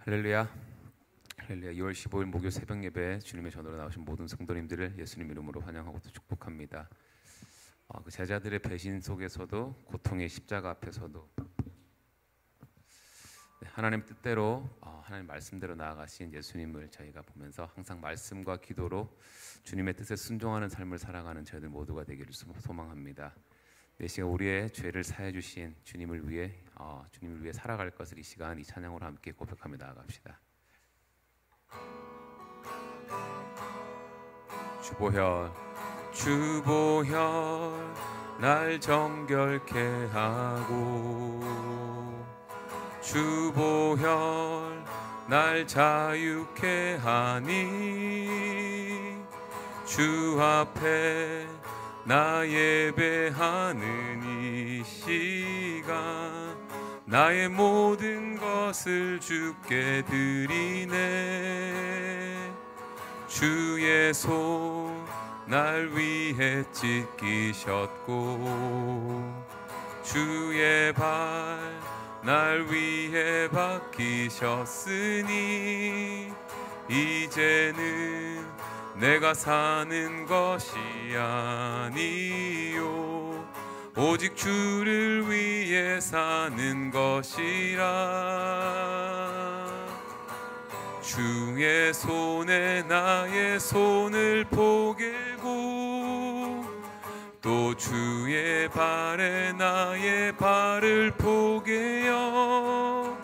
할렐루야. 할렐루야. 2월 15일 목요 새벽 예배 주님의 전으로 나오신 모든 성도님들을 예수님 이름으로 환영하고 축복합니다. 그 제자들의 배신 속에서도 고통의 십자가 앞에서도 하나님 뜻대로 하나님 말씀대로 나아가신 예수님을 저희가 보면서 항상 말씀과 기도로 주님의 뜻에 순종하는 삶을 살아가는 저희들 모두가 되기를 소망합니다. 이 시간 우리의 죄를 사해 주신 주님을 위해 살아갈 것을 이 시간 이 찬양으로 함께 고백하며 나아갑시다. 주보혈 날 정결케 하고 주보혈 날 자유케 하니 주 앞에 나 예배하는 이 시간 나의 모든 것을 주께 드리네. 주의 손 날 위해 찢기셨고 주의 발 날 위해 박히셨으니 이제는 내가 사는 것이 아니요 오직 주를 위해 사는 것이라. 주의 손에 나의 손을 포개고 또 주의 발에 나의 발을 포개어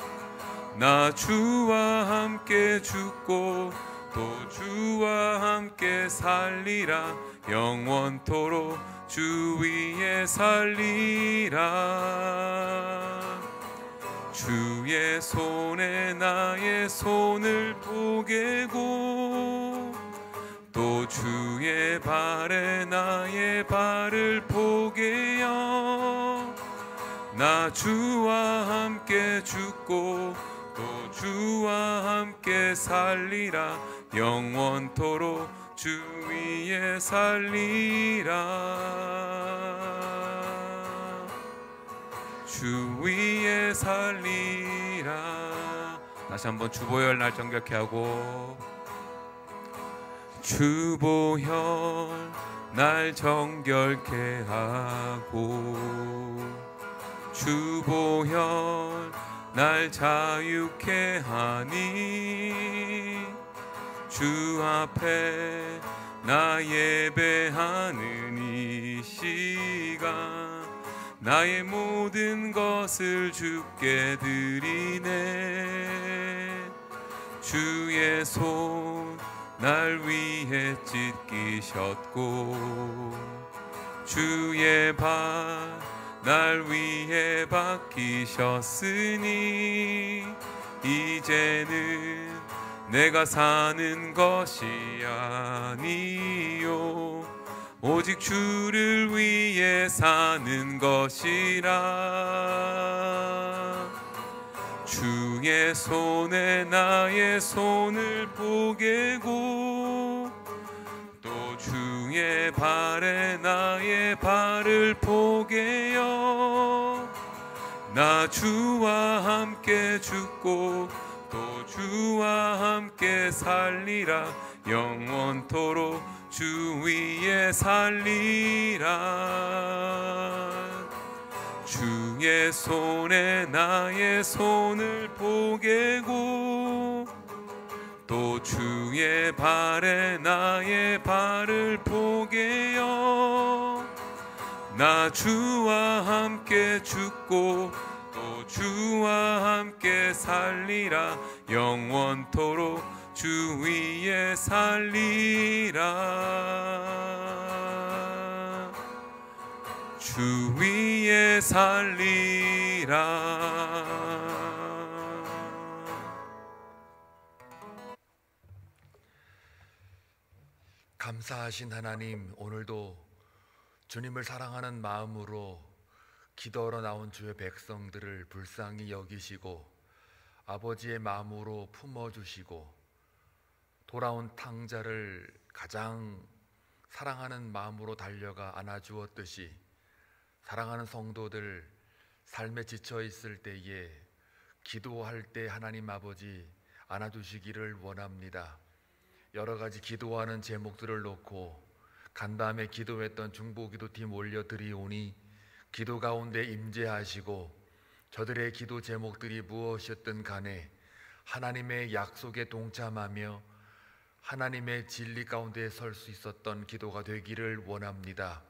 나 주와 함께 죽고 또 주와 함께 살리라. 영원토록 주 위에 살리라. 주의 손에 나의 손을 포개고 또 주의 발에 나의 발을 포개어 나 주와 함께 죽고 또 주와 함께 살리라. 영원토록 주 위에 살리라. 주 위에 살리라. 다시 한번 주보혈 날 정결케 하고 주보혈 날 정결케 하고 주보혈 날 자유케 하니 주 앞에 나 예배하는 이 시간 나의 모든 것을 주께 드리네. 주의 손 날 위해 찢기셨고 주의 발 날 위해 박히셨으니 이제는 내가 사는 것이 아니요 오직 주를 위해 사는 것이라. 주의 손에 나의 손을 포개고 또 주의 발에 나의 발을 포개어 나 주와 함께 죽고 또 주와 함께 살리라. 영원토록 주 위에 살리라. 주의 손에 나의 손을 포개고 또 주의 발에 나의 발을 포개어 나 주와 함께 죽고 또 주와 함께 살리라. 영원토록 주 위에 살리라. 주 위에 살리라. 감사하신 하나님, 오늘도 주님을 사랑하는 마음으로 기도하러 나온 주의 백성들을 불쌍히 여기시고 아버지의 마음으로 품어주시고 돌아온 탕자를 가장 사랑하는 마음으로 달려가 안아주었듯이 사랑하는 성도들 삶에 지쳐 있을 때에 기도할 때 하나님 아버지 안아주시기를 원합니다. 여러 가지 기도하는 제목들을 놓고 간밤에 기도했던 중보기도팀 올려드리오니 기도 가운데 임재하시고 저들의 기도 제목들이 무엇이었든 간에 하나님의 약속에 동참하며 하나님의 진리 가운데 설 수 있었던 기도가 되기를 원합니다.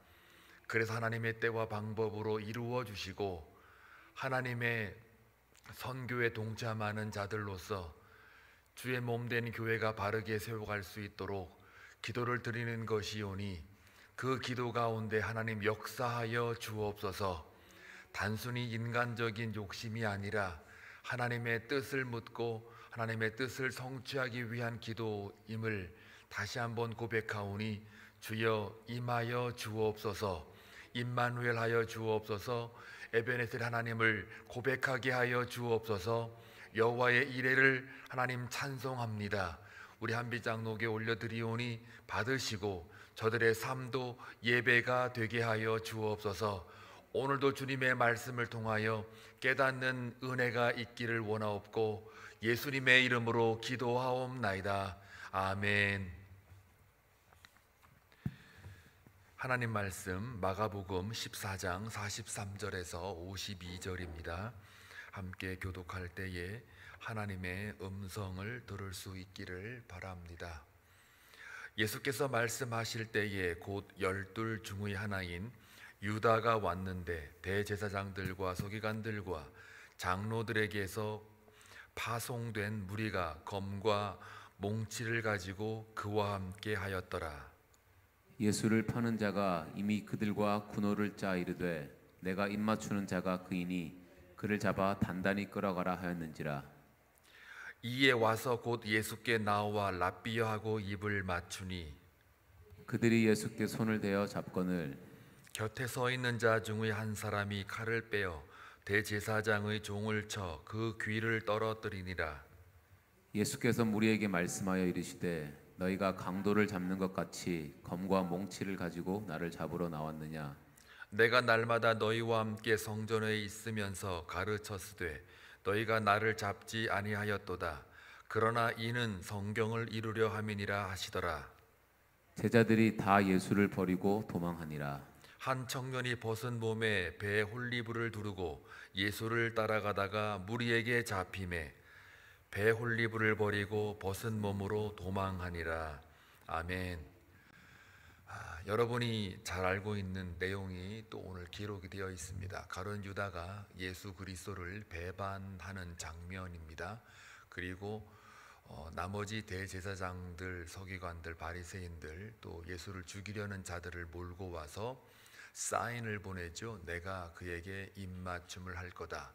그래서 하나님의 때와 방법으로 이루어 주시고 하나님의 선교에 동참하는 자들로서 주의 몸된 교회가 바르게 세워갈 수 있도록 기도를 드리는 것이오니 그 기도 가운데 하나님 역사하여 주옵소서. 단순히 인간적인 욕심이 아니라 하나님의 뜻을 묻고 하나님의 뜻을 성취하기 위한 기도임을 다시 한번 고백하오니 주여 임하여 주옵소서. 임마누엘 하여 주옵소서. 에베네셀 하나님을 고백하게 하여 주옵소서. 여호와의 이레를 하나님 찬송합니다. 우리 한비장로께 올려드리오니 받으시고 저들의 삶도 예배가 되게 하여 주옵소서. 오늘도 주님의 말씀을 통하여 깨닫는 은혜가 있기를 원하옵고 예수님의 이름으로 기도하옵나이다. 아멘. 하나님 말씀 마가복음 14장 43절에서 52절입니다. 함께 교독할 때에 하나님의 음성을 들을 수 있기를 바랍니다. 예수께서 말씀하실 때에 곧 12 중의 하나인 유다가 왔는데 대제사장들과 서기관들과 장로들에게서 파송된 무리가 검과 몽치를 가지고 그와 함께 하였더라. 예수를 파는 자가 이미 그들과 군호를 짜 이르되 내가 입맞추는 자가 그이니 그를 잡아 단단히 끌어가라 하였는지라. 이에 와서 곧 예수께 나와 랍비여하고 입을 맞추니 그들이 예수께 손을 대어 잡거늘 곁에 서 있는 자 중의 한 사람이 칼을 빼어 대제사장의 종을 쳐 그 귀를 떨어뜨리니라. 예수께서 무리에게 말씀하여 이르시되 너희가 강도를 잡는 것 같이 검과 몽치를 가지고 나를 잡으러 나왔느냐. 내가 날마다 너희와 함께 성전에 있으면서 가르쳤으되 너희가 나를 잡지 아니하였도다. 그러나 이는 성경을 이루려 함이니라 하시더라. 제자들이 다 예수를 버리고 도망하니라. 한 청년이 벗은 몸에 배에 홀리불을 두르고 예수를 따라가다가 무리에게 잡히매 배 홀리불을 버리고 벗은 몸으로 도망하니라. 아멘. 여러분이 잘 알고 있는 내용이 또 오늘 기록이 되어 있습니다. 가룟 유다가 예수 그리스도를 배반하는 장면입니다. 그리고 나머지 대제사장들, 서기관들, 바리새인들 또 예수를 죽이려는 자들을 몰고 와서 사인을 보내죠. 내가 그에게 입맞춤을 할 거다.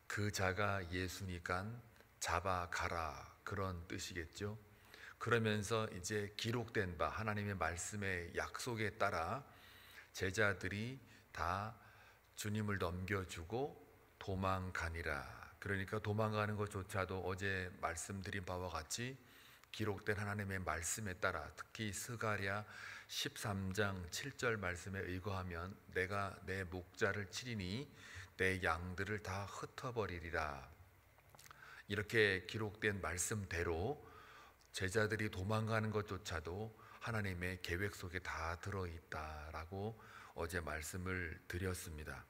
그 자가 예수니까 잡아가라, 그런 뜻이겠죠. 그러면서 이제 기록된 바 하나님의 말씀의 약속에 따라 제자들이 다 주님을 넘겨주고 도망가니라. 그러니까 도망가는 것조차도 어제 말씀드린 바와 같이 기록된 하나님의 말씀에 따라, 특히 스가랴 13장 7절 말씀에 의거하면 내가 내 목자를 치리니 내 양들을 다 흩어버리리라. 이렇게 기록된 말씀대로 제자들이 도망가는 것조차도 하나님의 계획 속에 다 들어있다라고 어제 말씀을 드렸습니다.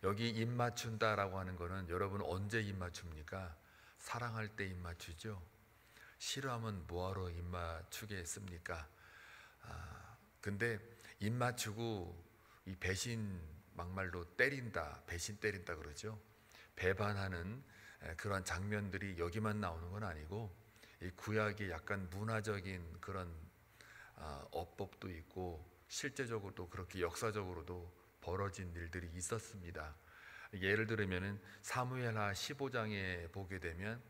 여기 입 맞춘다라고 하는 거는 여러분 언제 입 맞춥니까? 사랑할 때 입 맞추죠. 싫어하면 뭐하러 입 맞추겠습니까? 근데 입 맞추고 이 배신, 막말로 때린다, 배신 때린다 그러죠. 배반하는 그런 장면들이 여기만 나오는 건 아니고 이 구약의 약간 문화적인 그런 어법도 있고 실제적으로도 그렇게 역사적으로도 벌어진 일들이 있었습니다. 예를 들면은 사무엘하 15장에 보게 되면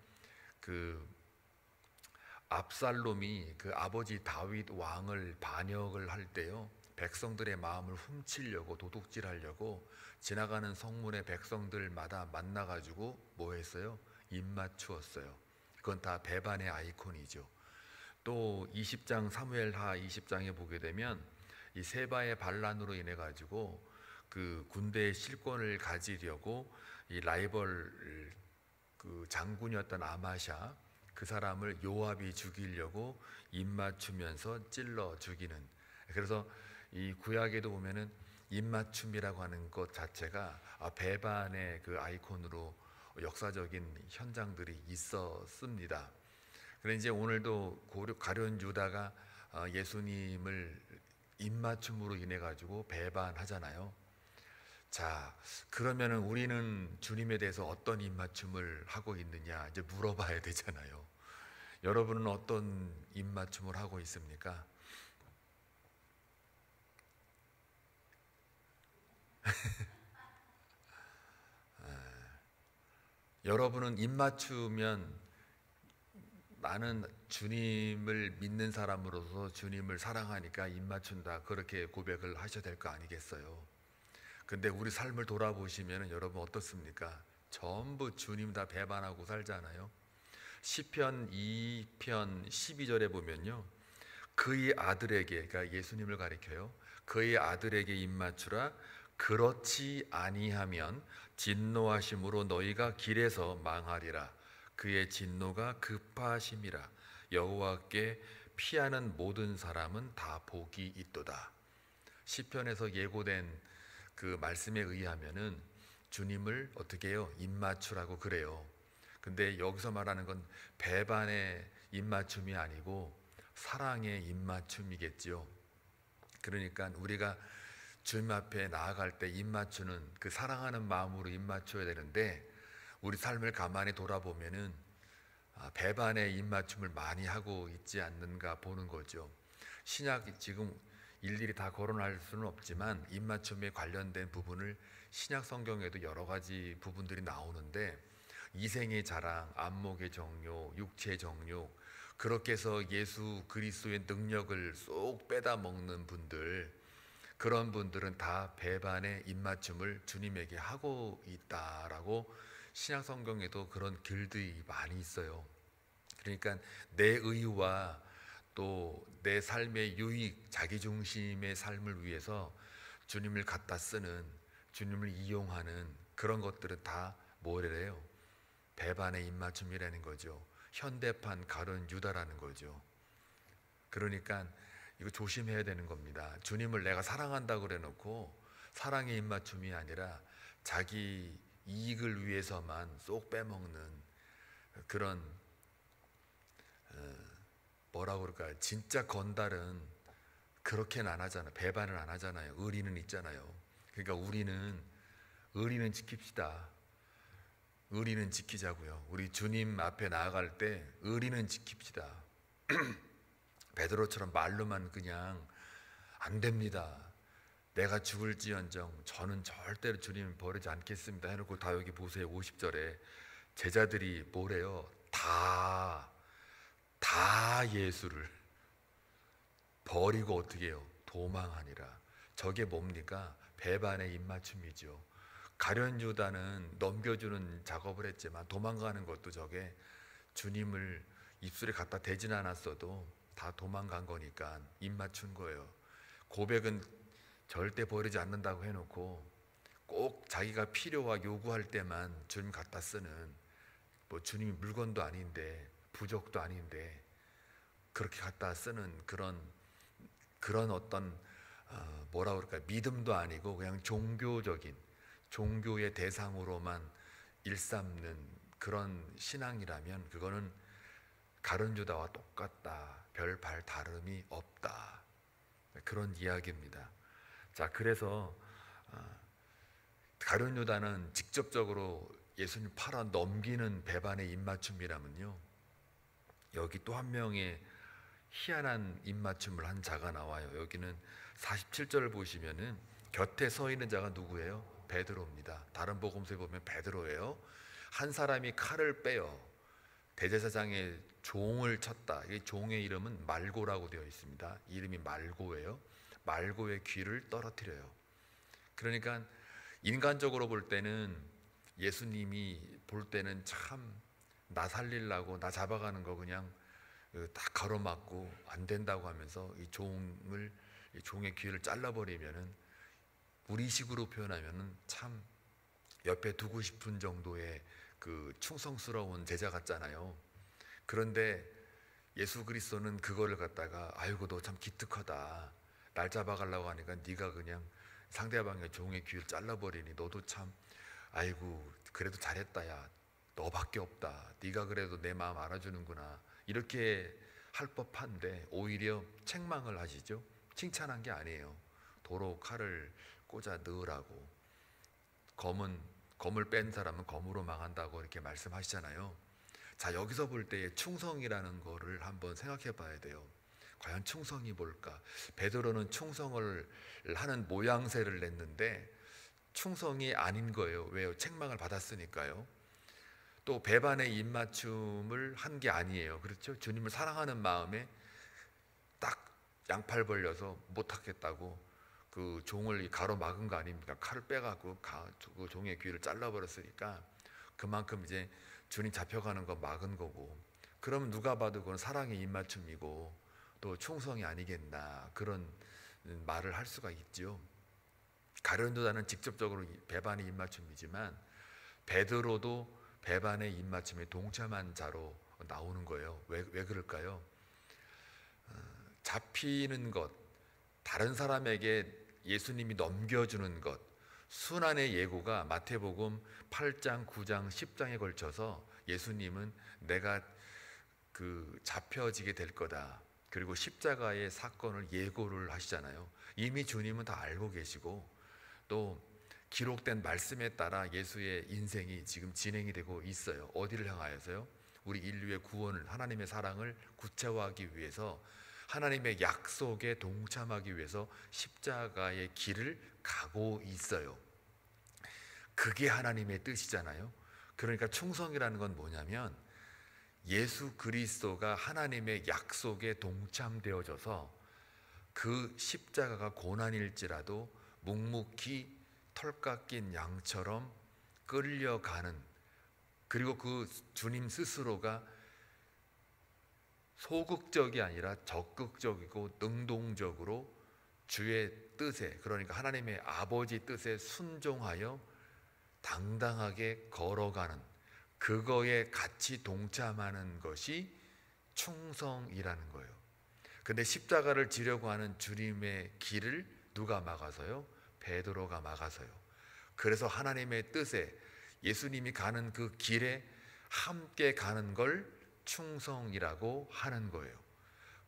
그 압살롬이 그 아버지 다윗 왕을 반역을 할 때요, 백성들의 마음을 훔치려고 도둑질하려고 지나가는 성문의 백성들마다 만나가지고 뭐 했어요? 입맞추었어요. 그건 다 배반의 아이콘이죠. 또 20장 사무엘하 20장에 보게 되면 이 세바의 반란으로 인해 가지고 그 군대의 실권을 가지려고 이 라이벌 그 장군이었던 아마샤, 그 사람을 요압이 죽이려고 입맞추면서 찔러 죽이는. 그래서 이 구약에도 보면은 입맞춤이라고 하는 것 자체가 배반의 그 아이콘으로 역사적인 현장들이 있었습니다. 그런데 이제 오늘도 가룟 유다가 예수님을 입맞춤으로 인해 가지고 배반하잖아요. 자, 그러면은 우리는 주님에 대해서 어떤 입맞춤을 하고 있느냐 이제 물어봐야 되잖아요. 여러분은 어떤 입맞춤을 하고 있습니까? 여러분은 입맞추면 나는 주님을 믿는 사람으로서 주님을 사랑하니까 입맞춘다, 그렇게 고백을 하셔야 될 거 아니겠어요? 근데 우리 삶을 돌아보시면 여러분 어떻습니까? 전부 주님 다 배반하고 살잖아요. 시편 2편 12절에 보면요, 그의 아들에게, 그러니까 예수님을 가리켜요, 그의 아들에게 입맞추라. 그렇지 아니하면 진노하심으로 너희가 길에서 망하리라. 그의 진노가 급하심이라. 여호와께 피하는 모든 사람은 다 복이 있도다. 시편에서 예고된 그 말씀에 의하면은 주님을 어떻게 해요? 입맞추라고 그래요. 근데 여기서 말하는 건 배반의 입맞춤이 아니고 사랑의 입맞춤이겠지요. 그러니까 우리가 주님 앞에 나아갈 때 입맞추는 그 사랑하는 마음으로 입맞춰야 되는데, 우리 삶을 가만히 돌아보면은 배반의 입맞춤을 많이 하고 있지 않는가 보는 거죠. 신약 지금 일일이 다 거론할 수는 없지만 입맞춤에 관련된 부분을 신약 성경에도 여러 가지 부분들이 나오는데, 이생의 자랑, 안목의 정욕, 육체의 정욕, 그렇게 해서 예수 그리스도의 능력을 쏙 빼다 먹는 분들, 그런 분들은 다 배반의 입맞춤을 주님에게 하고 있다라고 신약 성경에도 그런 글들이 많이 있어요. 그러니까 내 의와 또 내 삶의 유익, 자기중심의 삶을 위해서 주님을 갖다 쓰는, 주님을 이용하는 그런 것들은 다 뭐래요? 배반의 입맞춤이라는 거죠. 현대판 가룟 유다라는 거죠. 그러니까 이거 조심해야 되는 겁니다. 주님을 내가 사랑한다고 그래놓고 사랑의 입맞춤이 아니라 자기 이익을 위해서만 쏙 빼먹는 그런 뭐라고 그럴까요? 진짜 건달은 그렇게는 안 하잖아요. 배반을 안 하잖아요. 의리는 있잖아요. 그러니까 우리는 의리는 지킵시다. 의리는 지키자고요. 우리 주님 앞에 나아갈 때 의리는 지킵시다. 베드로처럼 말로만 그냥 안 됩니다, 내가 죽을지언정 저는 절대로 주님을 버리지 않겠습니다 해놓고 다 여기 보세요. 50절에 제자들이 뭐래요? 다 예수를 버리고 어떻게 해요? 도망하니라. 저게 뭡니까? 배반의 입맞춤이죠. 가룟 유다는 넘겨주는 작업을 했지만 도망가는 것도 저게 주님을 입술에 갖다 대진 않았어도 다 도망간 거니까 입맞춘 거예요. 고백은 절대 버리지 않는다고 해놓고 꼭 자기가 필요와 요구할 때만 주님 갖다 쓰는, 뭐 주님이 물건도 아닌데 부족도 아닌데 그렇게 갖다 쓰는 그런 어떤 뭐라 그럴까, 믿음도 아니고 그냥 종교의 대상으로만 일삼는 그런 신앙이라면 그거는 가룟 유다와 똑같다, 별 다름이 없다, 그런 이야기입니다. 자, 그래서 가룟 유다는 직접적으로 예수님 팔아 넘기는 배반의 입맞춤이라면요, 여기 또 한 명의 희한한 입맞춤을 한 자가 나와요. 여기는 47절을 보시면은 곁에 서 있는 자가 누구예요? 베드로입니다. 다른 복음서에 보면 베드로예요. 한 사람이 칼을 빼어 대제사장의 종을 쳤다. 이 종의 이름은 말고라고 되어 있습니다. 이름이 말고예요. 말고의 귀를 떨어뜨려요. 그러니까 인간적으로 볼 때는, 예수님이 볼 때는 참 나 살리려고 나 잡아가는 거 그냥 다 가로막고 안 된다고 하면서 이 종의 귀를 잘라버리면은, 우리식으로 표현하면은 참 옆에 두고 싶은 정도의 그 충성스러운 제자 같잖아요. 그런데 예수 그리스도는 그거를 갖다가 아이고 너 참 기특하다, 날 잡아가려고 하니까 네가 그냥 상대방의 종의 귀를 잘라버리니 너도 참 아이고 그래도 잘했다, 야 너밖에 없다, 네가 그래도 내 마음 알아주는구나, 이렇게 할 법한데 오히려 책망을 하시죠. 칭찬한 게 아니에요. 도로 칼을 꽂아 넣으라고, 검을 뺀 사람은 검으로 망한다고 이렇게 말씀하시잖아요. 자, 여기서 볼 때의 충성이라는 거를 한번 생각해 봐야 돼요. 과연 충성이 뭘까? 베드로는 충성을 하는 모양새를 냈는데 충성이 아닌 거예요. 왜요? 책망을 받았으니까요. 또 배반의 입맞춤을 한 게 아니에요. 그렇죠? 주님을 사랑하는 마음에 딱 양팔 벌려서 못하겠다고 그 종을 가로막은 거 아닙니까? 칼을 빼갖고 그 종의 귀를 잘라버렸으니까 그만큼 이제 주님 잡혀가는 거 막은 거고, 그러면 누가 봐도 그건 사랑의 입맞춤이고 또 충성이 아니겠나, 그런 말을 할 수가 있죠. 가룟 유다는 직접적으로 배반의 입맞춤이지만 베드로도 배반의 입맞춤에 동참한 자로 나오는 거예요. 왜 그럴까요? 잡히는 것, 다른 사람에게 예수님이 넘겨주는 것, 순환의 예고가 마태복음 8장, 9장, 10장에 걸쳐서 예수님은 내가 잡혀지게 될 거다, 그리고 십자가의 사건을 예고를 하시잖아요. 이미 주님은 다 알고 계시고 또 기록된 말씀에 따라 예수의 인생이 지금 진행이 되고 있어요. 어디를 향하여서요? 우리 인류의 구원을, 하나님의 사랑을 구체화하기 위해서, 하나님의 약속에 동참하기 위해서 십자가의 길을 가고 있어요. 그게 하나님의 뜻이잖아요. 그러니까 충성이라는 건 뭐냐면 예수 그리스도가 하나님의 약속에 동참되어져서 그 십자가가 고난일지라도 묵묵히 털 깎인 양처럼 끌려가는, 그리고 그 주님 스스로가 소극적이 아니라 적극적이고 능동적으로 주의 뜻에, 그러니까 하나님의 아버지 뜻에 순종하여 당당하게 걸어가는, 그거에 같이 동참하는 것이 충성이라는 거예요. 근데 십자가를 지려고 하는 주님의 길을 누가 막아서요? 베드로가 막아서요. 그래서 하나님의 뜻에, 예수님이 가는 그 길에 함께 가는 걸 충성이라고 하는 거예요.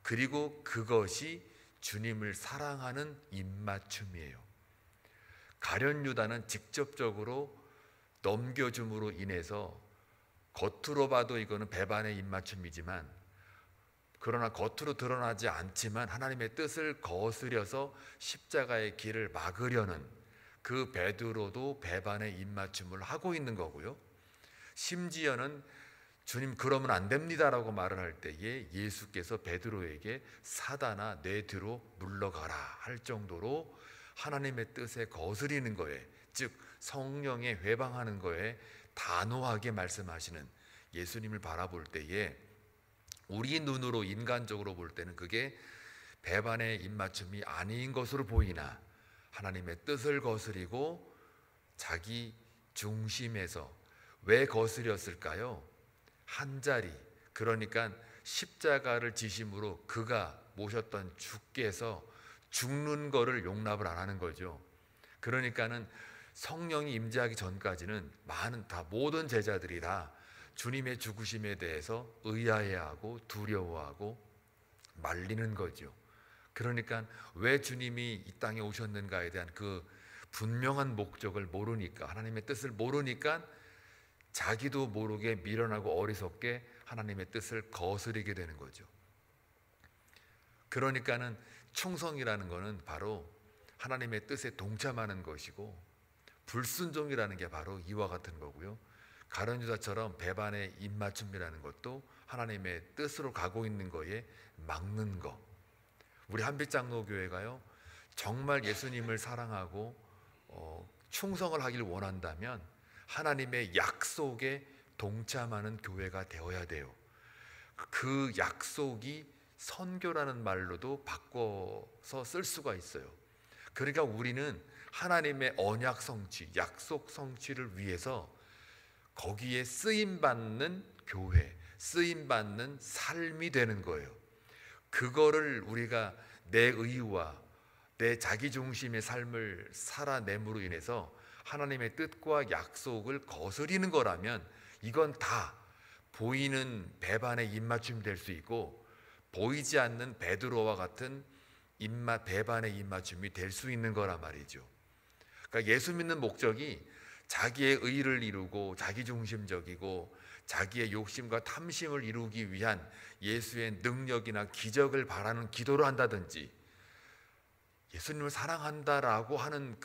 그리고 그것이 주님을 사랑하는 입맞춤이에요. 가룟 유다는 직접적으로 넘겨줌으로 인해서 겉으로 봐도 이거는 배반의 입맞춤이지만, 그러나 겉으로 드러나지 않지만 하나님의 뜻을 거스려서 십자가의 길을 막으려는 그 베드로도 배반의 입맞춤을 하고 있는 거고요. 심지어는 주님 그러면 안 됩니다라고 말을 할 때에 예수께서 베드로에게 사단아 내 뒤로 물러가라 할 정도로 하나님의 뜻에 거스리는 거에, 즉 성령에 회방하는 거에 단호하게 말씀하시는 예수님을 바라볼 때에 우리 눈으로 인간적으로 볼 때는 그게 배반의 입맞춤이 아닌 것으로 보이나 하나님의 뜻을 거스리고 자기 중심에서 왜 거스렸을까요? 한 자리, 그러니까 십자가를 지심으로 그가 모셨던 주께서 죽는 거를 용납을 안 하는 거죠. 그러니까는 성령이 임재하기 전까지는 모든 제자들이 다 주님의 죽으심에 대해서 의아해하고 두려워하고 말리는 거죠. 그러니까 왜 주님이 이 땅에 오셨는가에 대한 그 분명한 목적을 모르니까, 하나님의 뜻을 모르니까 자기도 모르게 미련하고 어리석게 하나님의 뜻을 거스르게 되는 거죠. 그러니까는 충성이라는 것은 바로 하나님의 뜻에 동참하는 것이고, 불순종이라는 게 바로 이와 같은 거고요. 가룟 유다처럼 배반의 입맞춤이라는 것도 하나님의 뜻으로 가고 있는 거에 막는 거. 우리 한빛장로교회가요, 정말 예수님을 사랑하고 충성을 하길 원한다면 하나님의 약속에 동참하는 교회가 되어야 돼요. 그 약속이 선교라는 말로도 바꿔서 쓸 수가 있어요. 그러니까 우리는 하나님의 언약 성취, 약속 성취를 위해서 거기에 쓰임받는 교회, 쓰임 받는 삶이 되는 거예요. 그거를 우리가 내 의와 내 자기 중심의 삶을 살아냄으로 인해서 하나님의 뜻과 약속을 거스리는 거라면 이건 다 보이는 배반의 입맞춤이 될 수 있고 보이지 않는 베드로와 같은 배반의 입맞춤이 될 수 있는 거란 말이죠. 그러니까 예수 믿는 목적이 자기의 의를 이루고 자기중심적이고 자기의 욕심과 탐심을 이루기 위한 예수의 능력이나 기적을 바라는 기도를 한다든지 예수님을 사랑한다라고 하는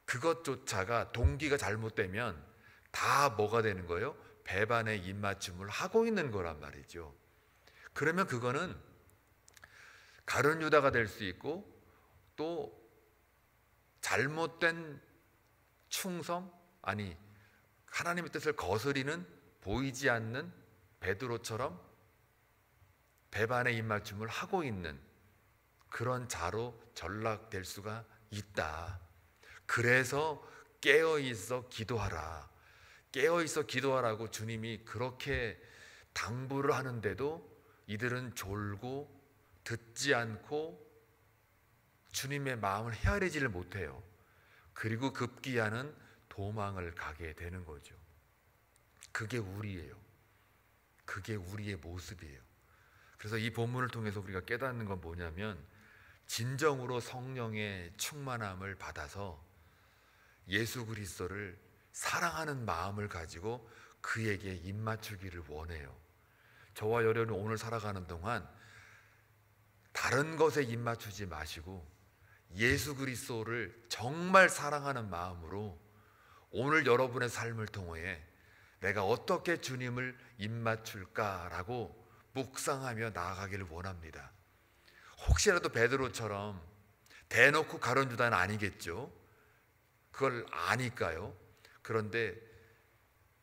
그것조차가 동기가 잘못되면 다 뭐가 되는 거예요? 배반의 입맞춤을 하고 있는 거란 말이죠. 그러면 그거는 가룟 유다가 될 수 있고 또 잘못된 충성, 아니 하나님의 뜻을 거스리는 보이지 않는 베드로처럼 배반의 입맞춤을 하고 있는 그런 자로 전락될 수가 있다. 그래서 깨어있어 기도하라. 깨어있어 기도하라고 주님이 그렇게 당부를 하는데도 이들은 졸고 듣지 않고 주님의 마음을 헤아리지를 못해요. 그리고 급기야는 도망을 가게 되는 거죠. 그게 우리예요. 그게 우리의 모습이에요. 그래서 이 본문을 통해서 우리가 깨닫는 건 뭐냐면 진정으로 성령의 충만함을 받아서 예수 그리스도를 사랑하는 마음을 가지고 그에게 입맞추기를 원해요. 저와 여러분이 오늘 살아가는 동안 다른 것에 입맞추지 마시고 예수 그리스도를 정말 사랑하는 마음으로 오늘 여러분의 삶을 통해 내가 어떻게 주님을 입맞출까라고 묵상하며 나아가기를 원합니다. 혹시라도 베드로처럼 대놓고 가룟 유다는 아니겠죠. 그걸 아니까요. 그런데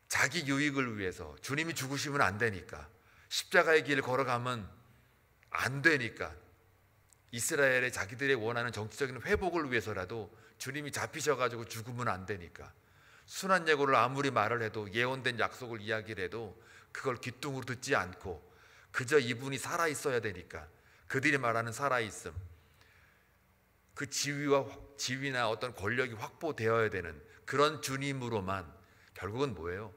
자기 유익을 위해서 주님이 죽으시면 안 되니까 십자가의 길을 걸어가면 안 되니까 이스라엘의 자기들의 원하는 정치적인 회복을 위해서라도 주님이 잡히셔가지고 죽으면 안 되니까 순환 예고를 아무리 말을 해도 예언된 약속을 이야기를 해도 그걸 귀뚱으로 듣지 않고 그저 이분이 살아있어야 되니까 그들이 말하는 살아있음, 그 지위나 어떤 권력이 확보되어야 되는 그런 주님으로만 결국은 뭐예요?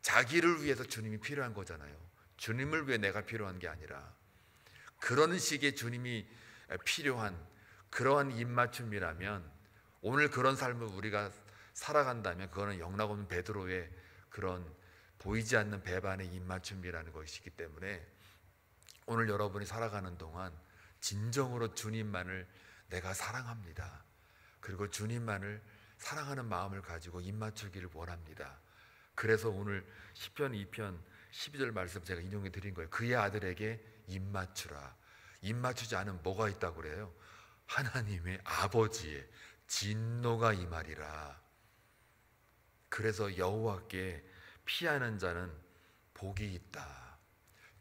자기를 위해서 주님이 필요한 거잖아요. 주님을 위해 내가 필요한 게 아니라 그런 식의 주님이 필요한 그러한 입맞춤이라면 오늘 그런 삶을 우리가 살아간다면 그거는 영락없는 베드로의 그런 보이지 않는 배반의 입맞춤이라는 것이기 때문에 오늘 여러분이 살아가는 동안 진정으로 주님만을 내가 사랑합니다. 그리고 주님만을 사랑하는 마음을 가지고 입맞추기를 원합니다. 그래서 오늘 시편 2편 12절 말씀 제가 인용해 드린 거예요. 그의 아들에게 입맞추라. 입맞추지 않으면 뭐가 있다고 그래요? 하나님의 아버지의 진노가 임하리라. 그래서 여호와께 피하는 자는 복이 있다.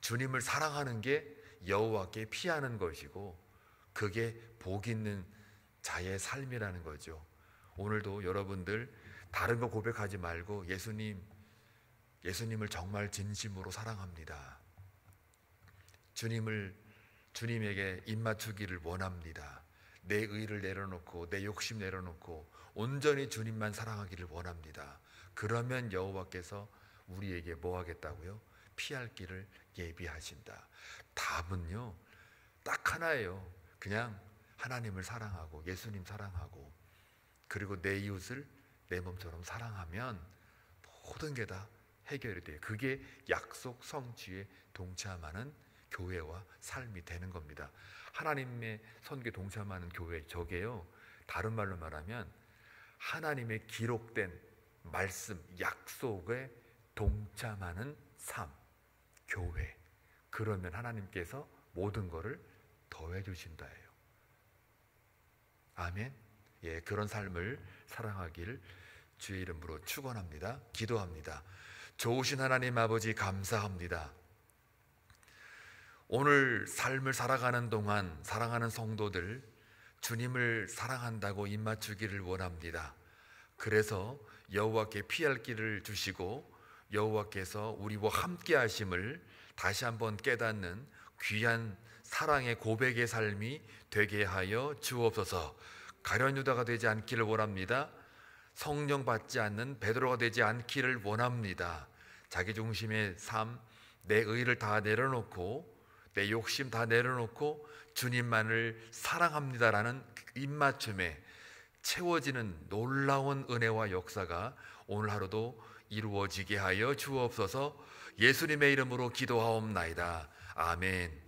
주님을 사랑하는 게 여호와께 피하는 것이고 그게 복 있는 자의 삶이라는 거죠. 오늘도 여러분들 다른 거 고백하지 말고 예수님을 정말 진심으로 사랑합니다. 주님에게 입맞추기를 원합니다. 내 의를 내려놓고 내 욕심 내려놓고 온전히 주님만 사랑하기를 원합니다. 그러면 여호와께서 우리에게 뭐 하겠다고요? 피할 길을 예비하신다. 답은요 딱 하나예요. 그냥 하나님을 사랑하고 예수님 사랑하고 그리고 내 이웃을 내 몸처럼 사랑하면 모든 게 다 해결이 돼요. 그게 약속 성취에 동참하는 교회와 삶이 되는 겁니다. 하나님의 선교에 동참하는 교회, 저게요 다른 말로 말하면 하나님의 기록된 말씀, 약속에 동참하는 삶, 교회. 그러면 하나님께서 모든 것을 더해 주신다예요. 아멘. 예, 그런 삶을 사랑하기를 주의 이름으로 축원합니다. 기도합니다. 좋으신 하나님 아버지 감사합니다. 오늘 삶을 살아가는 동안 사랑하는 성도들 주님을 사랑한다고 입맞추기를 원합니다. 그래서 여호와께 피할 길을 주시고 여호와께서 우리와 함께 하심을 다시 한번 깨닫는 귀한 사랑의 고백의 삶이 되게 하여 주옵소서. 가련 유다가 되지 않기를 원합니다. 성령 받지 않는 베드로가 되지 않기를 원합니다. 자기중심의 삶, 내 의를 다 내려놓고 내 욕심 다 내려놓고 주님만을 사랑합니다라는 입맞춤에 채워지는 놀라운 은혜와 역사가 오늘 하루도 이루어지게 하여 주옵소서. 예수님의 이름으로 기도하옵나이다. 아멘.